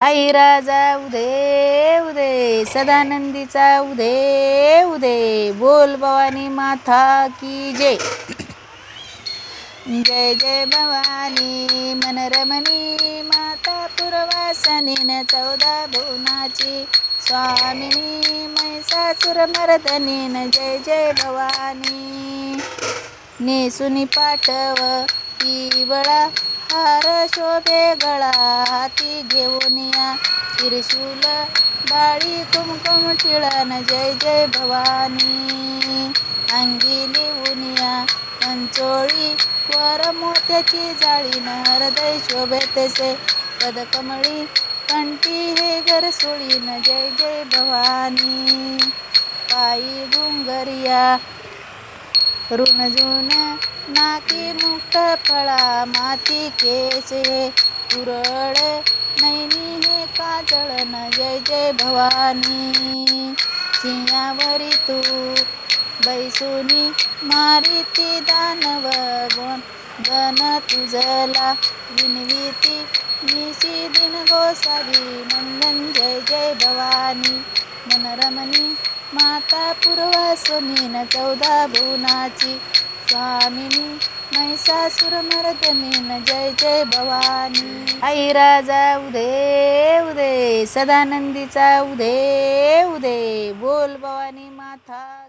आई राजा उदे उदे सदानंदीचा उदे उदे बोल भवानी माता की जय. जय जय भवानी मनरमणी माता पुरवासनीन 14 भुवनाची स्वामिनी महिषासुरमर्दनीन. जय जय भवानी. नेसुनी पाठव पिवळा हार शोभे गळा, हाती घेऊन या त्रिशूल बाळी कुमकुम टिळण. जय जय भवानी. अंगी लिहून या पंचोळी वर मोत्याची जाळीन, हृदय शोभे तसे पदकमळी कंठी हे घर सोळीन. जय जय भवानी. पायी घुंगरिया रुणझुण नाकी मुक्त फळा, माती केस हे कुरळ नैनी हे काजळन. जय जय भवानी. सिंहावरी तू बैसुनी मारिती दानव गण तुझला विनविती निशी दिन गोसावी नंदन. जय जय भवानी मनरमणी माता पूर्वासनीन 14 भुवनाची स्वामिनी महिषासुरमर्दनीन. जय जय भवानी. आई राजा उदे उदे सदानंदीचा उदे उदे बोल भवानी माता.